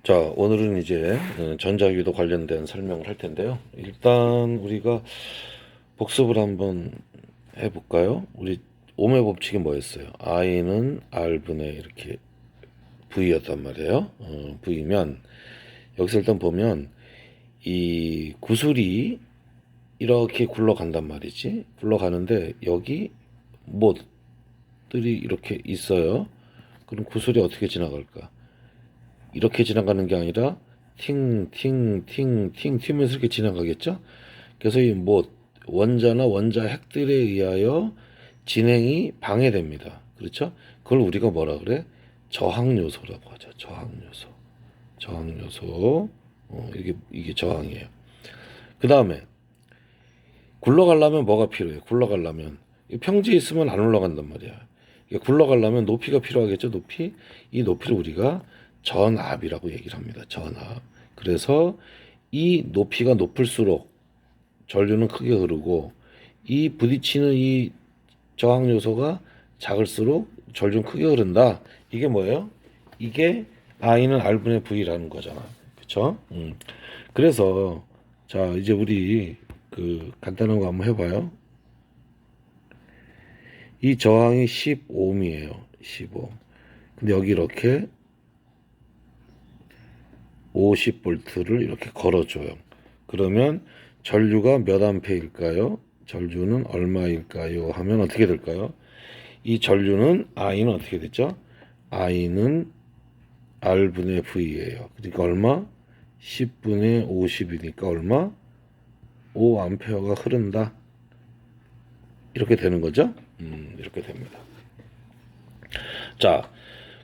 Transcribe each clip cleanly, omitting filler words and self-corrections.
자, 오늘은 이제 전자기도 관련된 설명을 할 텐데요. 일단 우리가 복습을 한번 해볼까요? 우리 오음의 법칙이 뭐였어요? I는 R분의 이렇게 V였단 말이에요. V면 여기서 일단 보면 이 구슬이 이렇게 굴러간단 말이지. 굴러가는데 여기 못들이 이렇게 있어요. 그럼 구슬이 어떻게 지나갈까? 이렇게 지나가는 게 아니라 팅팅팅팅 튀면서 이렇게 지나가겠죠. 그래서 이 뭐 원자나 원자 핵들에 의하여 진행이 방해됩니다. 그렇죠? 그걸 우리가 뭐라 그래? 저항 요소라고 하죠. 저항 요소. 저항 요소. 이게 저항이에요. 그 다음에 굴러가려면 뭐가 필요해? 굴러가려면 평지에 있으면 안 올라간단 말이야. 굴러가려면 높이가 필요하겠죠. 높이. 이 높이를 우리가 전압이라고 얘기를 합니다. 전압. 그래서 이 높이가 높을수록 전류는 크게 흐르고 이 부딪히는 이 저항 요소가 작을수록 전류는 크게 흐른다. 이게 뭐예요? 이게 I는 R분의 V라는 거잖아. 그쵸? 그래서 자 이제 우리 그 간단한 거 한번 해봐요. 이 저항이 15ohm이에요. 15. 근데 여기 이렇게 50V를 이렇게 걸어줘요. 그러면 전류가 몇 암페일까요? 전류는 얼마일까요? 하면 어떻게 될까요? 이 전류는 I는 어떻게 됐죠? I는 R분의 V예요. 그러니까 얼마? 10분의 50이니까 얼마? 5암페어가 흐른다. 이렇게 되는 거죠? 이렇게 됩니다. 자,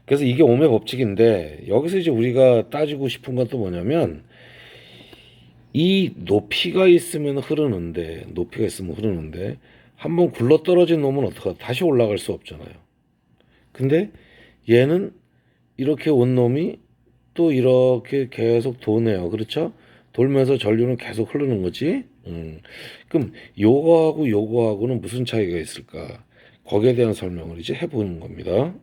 그래서 이게 ohm의 법칙인데 여기서 이제 우리가 따지고 싶은 건 또 뭐냐면 이 높이가 있으면 흐르는데 한번 굴러 떨어진 놈은 어떡하다 다시 올라갈 수 없잖아요. 근데 얘는 이렇게 온 놈이 또 이렇게 계속 도네요. 그렇죠? 돌면서 전류는 계속 흐르는 거지. 그럼 요거하고는 무슨 차이가 있을까? 거기에 대한 설명을 이제 해보는 겁니다.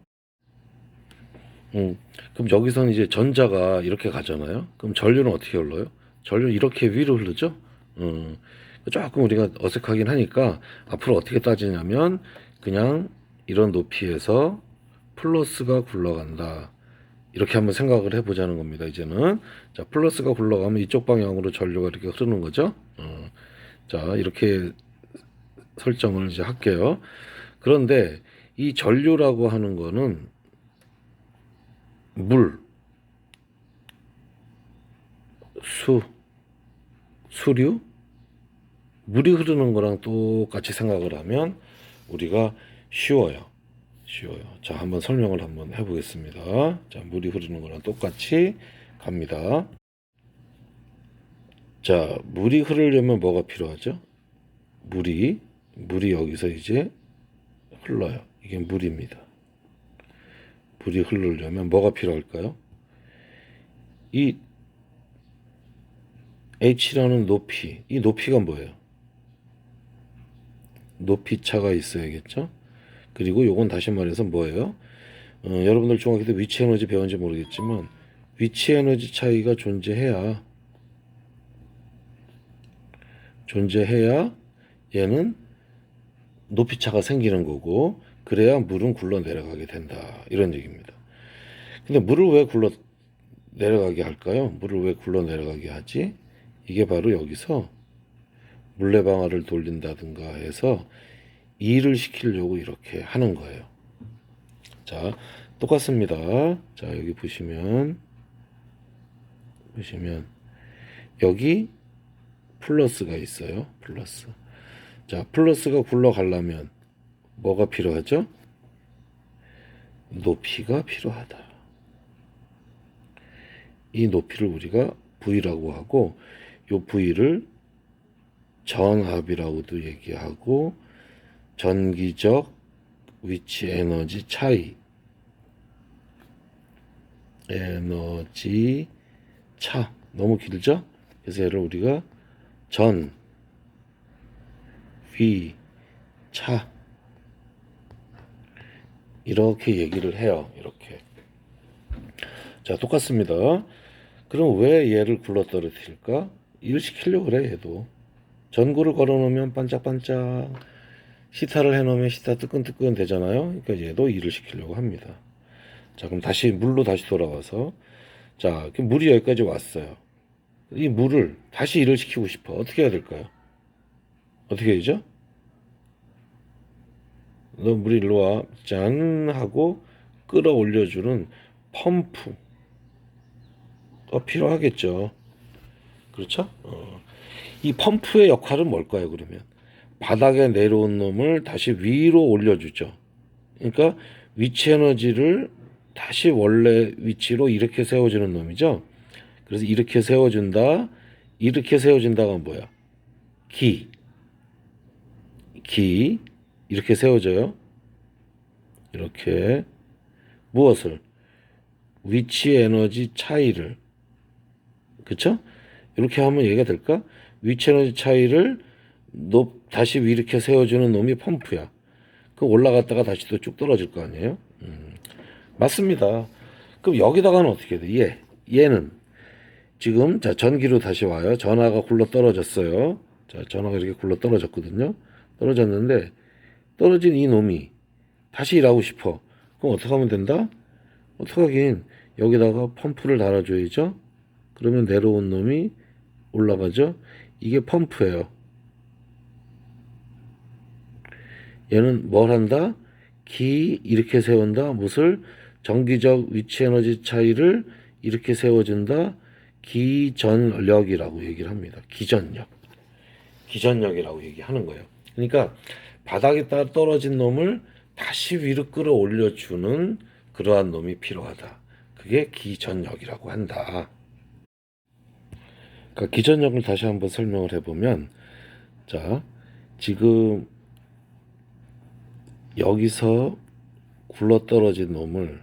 그럼 여기서는 이제 전자가 이렇게 가잖아요. 그럼 전류는 어떻게 흘러요? 전류는 이렇게 위로 흐르죠? 음, 조금 우리가 어색하긴 하니까 앞으로 어떻게 따지냐면 그냥 이런 높이에서 플러스가 굴러간다. 이렇게 한번 생각을 해보자는 겁니다. 이제는 자 플러스가 굴러가면 이쪽 방향으로 전류가 이렇게 흐르는 거죠. 자 이렇게 설정을 이제 할게요. 그런데 이 전류라고 하는 거는 물, 수, 수류, 물이 흐르는 거랑 똑같이 생각을 하면 우리가 쉬워요. 쉬워요. 자, 한번 설명을 한번 해보겠습니다. 자, 물이 흐르는 거랑 똑같이 갑니다. 자, 물이 흐르려면 뭐가 필요하죠? 물이 여기서 이제 흘러요. 이게 물입니다. 물이 흐르려면 뭐가 필요할까요? 이 H라는 높이, 이 높이가 뭐예요? 높이 차가 있어야겠죠? 그리고 요건 다시 말해서 뭐예요? 여러분들 중학교 때 위치 에너지 배운지 모르겠지만 위치 에너지 차이가 존재해야 얘는 높이 차가 생기는 거고 그래야 물은 굴러 내려가게 된다 이런 얘기입니다. 근데 물을 왜 굴러 내려가게 할까요? 물을 왜 굴러 내려가게 하지? 이게 바로 여기서 물레방아를 돌린다든가 해서 일을 시키려고 이렇게 하는 거예요. 자, 똑같습니다. 자, 여기 보시면 여기 플러스가 있어요. 플러스. 자, 플러스가 굴러가려면 뭐가 필요하죠? 높이가 필요하다. 이 높이를 우리가 V라고 하고 요 V를 전압이라고도 얘기하고 전기적 위치 에너지 차 너무 길죠? 그래서 얘를 우리가 전, 위, 차 이렇게 얘기를 해요. 이렇게 자 똑같습니다. 그럼 왜 얘를 굴러 떨어뜨릴까? 일을 시키려고 그래 얘도. 전구를 걸어놓으면 반짝반짝, 시타를 해놓으면 시타 뜨끈뜨끈 되잖아요. 그러니까 얘도 일을 시키려고 합니다. 자, 그럼 다시 물로 다시 돌아와서, 자, 그럼 물이 여기까지 왔어요. 이 물을 다시 일을 시키고 싶어. 어떻게 해야 될까요? 어떻게 되죠? 너 물이 일로 와. 짠 하고 끌어올려주는 펌프가 필요하겠죠. 그렇죠? 이 펌프의 역할은 뭘까요, 그러면? 바닥에 내려온 놈을 다시 위로 올려주죠. 그러니까 위치 에너지를 다시 원래 위치로 이렇게 세워주는 놈이죠. 그래서 이렇게 세워준다. 이렇게 세워준다가 뭐야? 기. 기. 이렇게 세워져요. 이렇게. 무엇을? 위치 에너지 차이를. 그쵸? 이렇게 하면 얘기가 될까? 위치 에너지 차이를 다시 이렇게 세워주는 놈이 펌프야. 그 올라갔다가 다시 또 쭉 떨어질 거 아니에요? 맞습니다. 그럼 여기다가는 어떻게 돼? 얘는 지금 자 전기로 다시 와요. 전화가 굴러 떨어졌어요. 자 전화가 이렇게 굴러 떨어졌거든요. 떨어졌는데 떨어진 이 놈이 다시 일하고 싶어. 그럼 어떻게 하면 된다? 어떻게 하긴 여기다가 펌프를 달아줘야죠. 그러면 내려온 놈이 올라가죠. 이게 펌프예요. 얘는 뭘 한다? 이렇게 세운다. 무엇을? 정기적 위치 에너지 차이를 이렇게 세워준다. 기전력이라고 얘기를 합니다. 기전력. 기전력이라고 얘기하는 거예요. 그러니까 바닥에 따라 떨어진 놈을 다시 위로 끌어올려주는 그러한 놈이 필요하다. 그게 기전력이라고 한다. 그러니까 기전력을 다시 한번 설명을 해보면, 자, 지금 여기서 굴러떨어진 놈을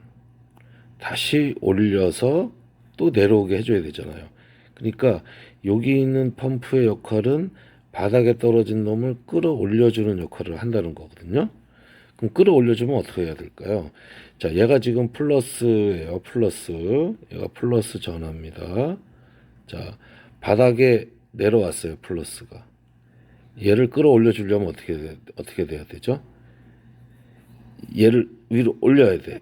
다시 올려서 또 내려오게 해줘야 되잖아요. 그러니까 여기 있는 펌프의 역할은 바닥에 떨어진 놈을 끌어올려주는 역할을 한다는 거거든요. 그럼 끌어올려주면 어떻게 해야 될까요? 자, 얘가 지금 플러스예요. 플러스. 얘가 플러스 전압입니다. 자, 바닥에 내려왔어요. 플러스가. 얘를 끌어올려주려면 어떻게 돼야 되죠? 얘를 위로 올려야 돼.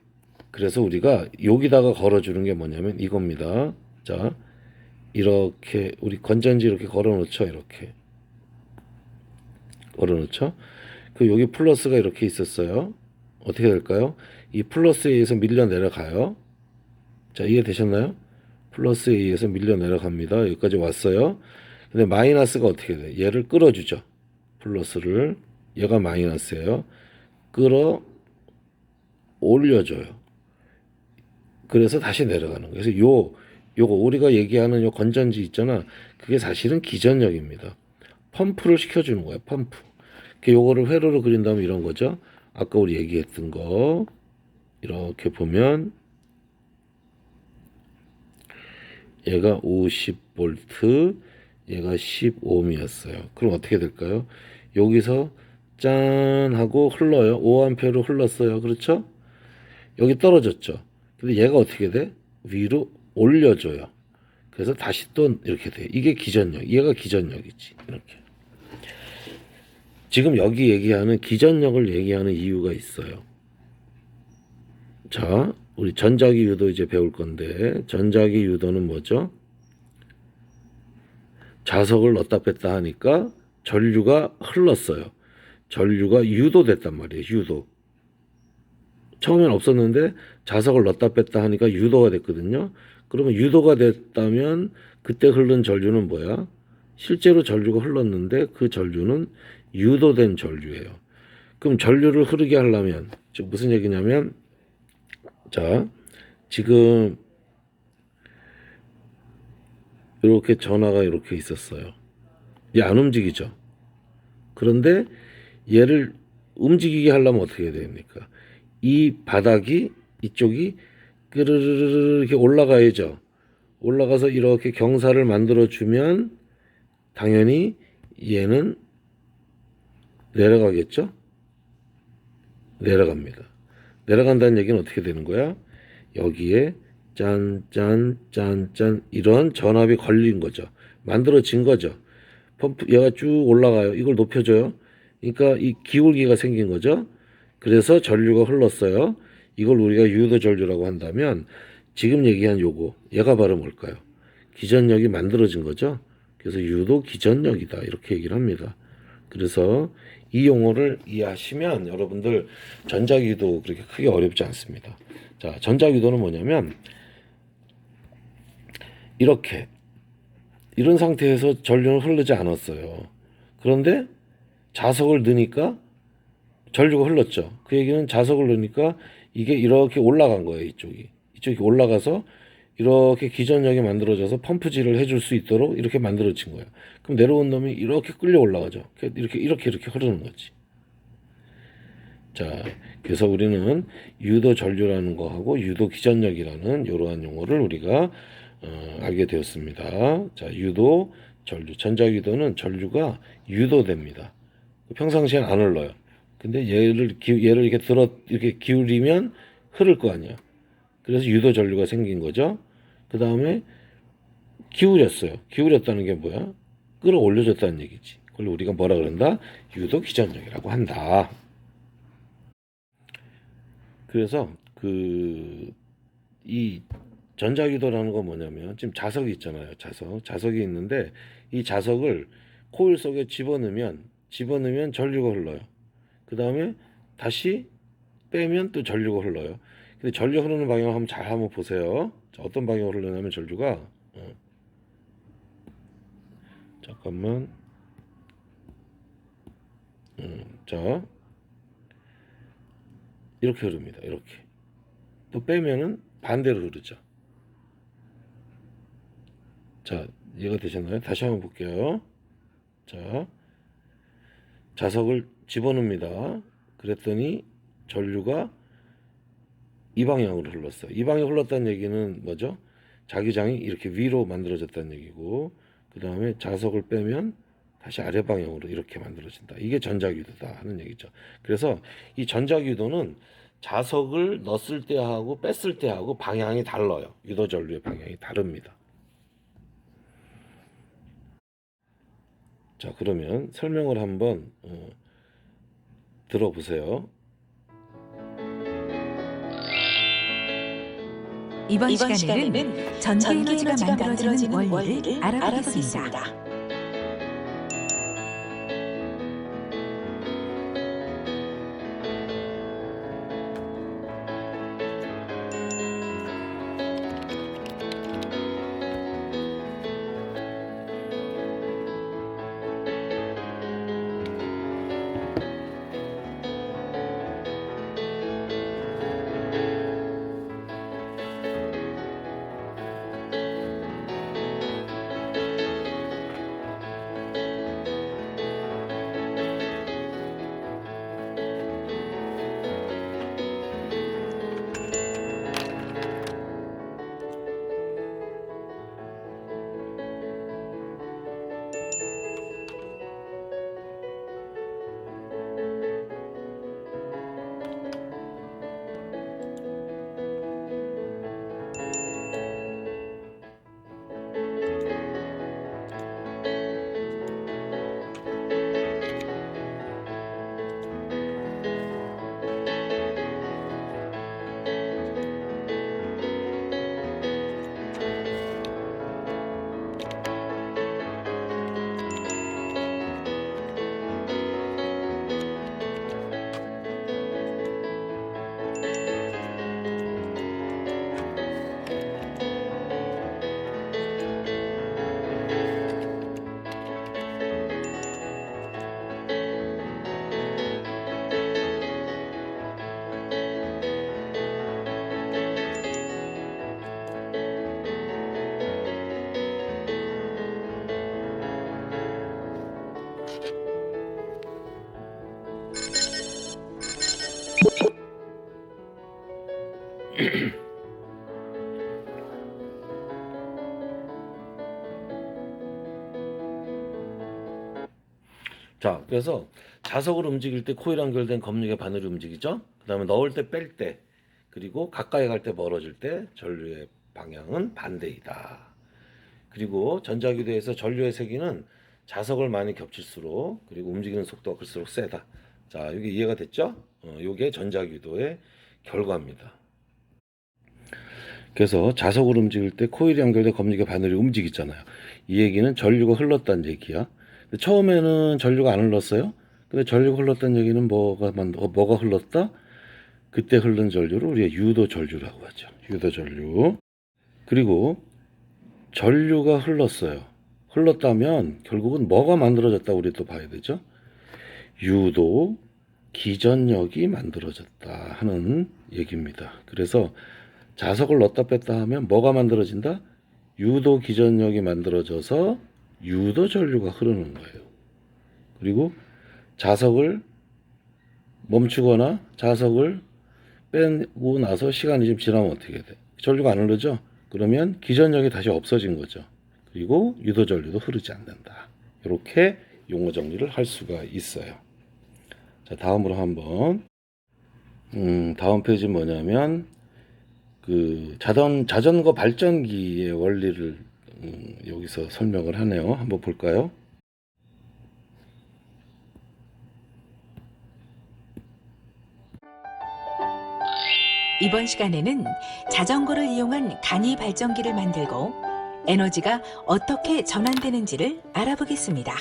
그래서 우리가 여기다가 걸어주는 게 뭐냐면 이겁니다. 자, 이렇게 우리 건전지 이렇게 걸어놓죠. 이렇게 걸어놓죠. 그 여기 플러스가 이렇게 있었어요. 어떻게 될까요? 이 플러스에 의해서 밀려 내려가요. 자, 이해되셨나요? 플러스에 의해서 밀려 내려갑니다. 여기까지 왔어요. 근데 마이너스가 어떻게 돼? 얘를 끌어주죠. 플러스를. 얘가 마이너스예요. 끌어 올려줘요. 그래서 다시 내려가는 거예요. 그래서 요거 우리가 얘기하는 요 건전지 있잖아. 그게 사실은 기전력입니다. 펌프를 시켜주는 거예요. 펌프. 요거를 회로로 그린다면 이런 거죠. 아까 우리 얘기했던 거 이렇게 보면 얘가 50V, 얘가 10ohm이었어요. 그럼 어떻게 될까요? 여기서 짠 하고 흘러요. 5A로 흘렀어요. 그렇죠? 여기 떨어졌죠. 근데 얘가 어떻게 돼? 위로 올려줘요. 그래서 다시 또 이렇게 돼. 이게 기전력. 얘가 기전력이지. 이렇게. 지금 여기 얘기하는 기전력을 얘기하는 이유가 있어요. 자, 우리 전자기 유도 이제 배울 건데, 전자기 유도는 뭐죠? 자석을 넣었다 뺐다 하니까 전류가 흘렀어요. 전류가 유도됐단 말이에요. 유도. 처음엔 없었는데 자석을 넣었다 뺐다 하니까 유도가 됐거든요. 그러면 유도가 됐다면 그때 흐른 전류는 뭐야? 실제로 전류가 흘렀는데 그 전류는 유도된 전류예요. 그럼 전류를 흐르게 하려면 지금 무슨 얘기냐면, 자, 지금 이렇게 전화가 이렇게 있었어요. 얘 안 움직이죠. 그런데 얘를 움직이게 하려면 어떻게 해야 됩니까? 이 바닥이 이쪽이 끄르르르 이렇게 올라가야죠. 올라가서 이렇게 경사를 만들어 주면 당연히 얘는 내려가겠죠? 내려갑니다. 내려간다는 얘기는 어떻게 되는 거야? 여기에 짠 이런 전압이 걸린 거죠. 만들어진 거죠. 펌프 얘가 쭉 올라가요. 이걸 높여줘요. 그러니까 이 기울기가 생긴 거죠. 그래서 전류가 흘렀어요. 이걸 우리가 유도 전류라고 한다면 지금 얘기한 요거 얘가 바로 뭘까요? 기전력이 만들어진 거죠. 그래서 유도 기전력이다 이렇게 얘기를 합니다. 그래서 이 용어를 이해하시면 여러분들 전자기도 그렇게 크게 어렵지 않습니다. 자, 전자기도는 뭐냐면 이렇게 이런 상태에서 전류는 흐르지 않았어요. 그런데 자석을 넣으니까 전류가 흘렀죠. 그 얘기는 자석을 넣으니까 이게 이렇게 올라간 거예요. 이쪽이 올라가서 이렇게 기전력이 만들어져서 펌프질을 해줄 수 있도록 이렇게 만들어진 거예요. 그럼 내려온 놈이 이렇게 끌려 올라가죠. 이렇게 흐르는 거지. 자, 그래서 우리는 유도 전류라는 거하고 유도 기전력이라는 이러한 용어를 우리가 알게 되었습니다. 자, 유도 전류, 전자유도는 전류가 유도됩니다. 평상시엔 안 흘러요. 근데 얘를 이렇게 기울이면 흐를 거 아니야. 그래서 유도 전류가 생긴 거죠. 그 다음에 기울였어요. 기울였다는 게 뭐야? 끌어올려줬다는 얘기지. 그걸 우리가 뭐라 그런다? 유도 기전력이라고 한다. 그래서 이 전자유도라는 건 뭐냐면 지금 자석이 있잖아요. 자석이 있는데 이 자석을 코일 속에 집어넣으면 전류가 흘러요. 그 다음에 다시 빼면 또 전류가 흘러요. 근데 전류 흐르는 방향을 한번 보세요. 자, 어떤 방향으로 흐르냐면 전류가 잠깐만 자 이렇게 흐릅니다. 이렇게 또 빼면은 반대로 흐르죠. 자, 이해가 되셨나요? 다시 한번 볼게요. 자, 자석을 집어넣습니다. 그랬더니 전류가 이 방향으로 흘렀어요. 이 방향으로 흘렀다는 얘기는 뭐죠? 자기장이 이렇게 위로 만들어졌다는 얘기고, 그 다음에 자석을 빼면 다시 아래 방향으로 이렇게 만들어진다. 이게 전자기도다 하는 얘기죠. 그래서 이 전자기도는 자석을 넣었을 때하고 뺐을 때하고 방향이 달라요. 유도 전류의 방향이 다릅니다. 자, 그러면 설명을 한번 들어보세요. 이번 시간에는 전기 에너지가 만들어지는 원리를 알아보겠습니다. 자, 그래서 자석을 움직일 때 코일 연결된 검력의 바늘이 움직이죠. 그 다음에 넣을 때 뺄 때, 그리고 가까이 갈 때 멀어질 때 전류의 방향은 반대이다. 그리고 전자기도에서 전류의 세기는 자석을 많이 겹칠수록 그리고 움직이는 속도가 클수록 세다. 자, 이게 이해가 됐죠? 이게 전자기도의 결과입니다. 그래서 자석을 움직일 때 코일이 연결돼 검지개 바늘이 움직이잖아요. 이 얘기는 전류가 흘렀다는 얘기야. 근데 처음에는 전류가 안 흘렀어요. 근데 전류가 흘렀다는 얘기는 뭐가 흘렀다? 그때 흐른 전류를 우리가 유도 전류라고 하죠. 유도 전류. 그리고 전류가 흘렀어요. 흘렀다면 결국은 뭐가 만들어졌다 우리 또 봐야 되죠. 유도 기전력이 만들어졌다 하는 얘기입니다. 그래서 자석을 넣었다 뺐다 하면 뭐가 만들어진다? 유도 기전력이 만들어져서 유도 전류가 흐르는 거예요. 그리고 자석을 멈추거나 자석을 빼고 나서 시간이 좀 지나면 어떻게 돼? 전류가 안 흐르죠? 그러면 기전력이 다시 없어진 거죠. 그리고 유도 전류도 흐르지 않는다. 이렇게 용어 정리를 할 수가 있어요. 자, 다음으로 한번 다음 페이지 뭐냐면 그 자전거 발전기의 원리를 여기서 설명을 하네요. 한번 볼까요? 이번 시간에는 자전거를 이용한 간이 발전기를 만들고 에너지가 어떻게 전환되는지를 알아보겠습니다.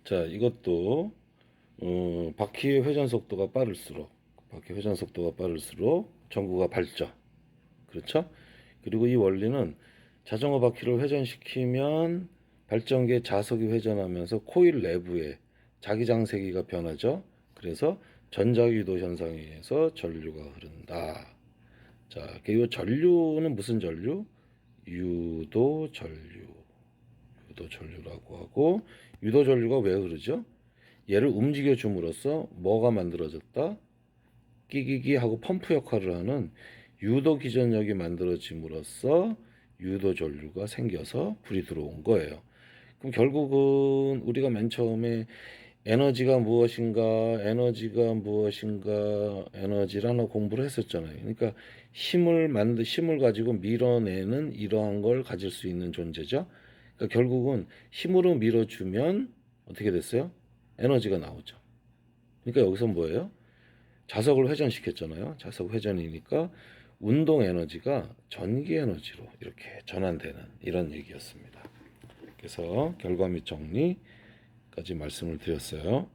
자, 이것도 바퀴의 회전 속도가 빠를수록 전구가 밝죠. 그렇죠? 그리고 이 원리는 자전거 바퀴를 회전시키면 발전기의 자석이 회전하면서 코일 내부에 자기장세기가 변하죠. 그래서 전자기도 현상에 의해서 전류가 흐른다. 자, 이 전류는 무슨 전류? 유도 전류. 유도 전류라고 하고 유도 전류가 왜 흐르죠? 얘를 움직여 줌으로써 뭐가 만들어졌다? 끼기기 하고 펌프 역할을 하는 유도 기전력이 만들어짐으로써 유도 전류가 생겨서 불이 들어온 거예요. 그럼 결국은 우리가 맨 처음에 에너지가 무엇인가, 에너지라는 공부를 했었잖아요. 그러니까 힘을 가지고 밀어내는 이러한 걸 가질 수 있는 존재죠. 그러니까 결국은 힘으로 밀어주면 어떻게 됐어요? 에너지가 나오죠. 그러니까 여기서 뭐예요? 자석을 회전시켰잖아요. 자석 회전이니까 운동 에너지가 전기 에너지로 이렇게 전환되는 이런 얘기였습니다. 그래서 결과 및 정리까지 말씀을 드렸어요.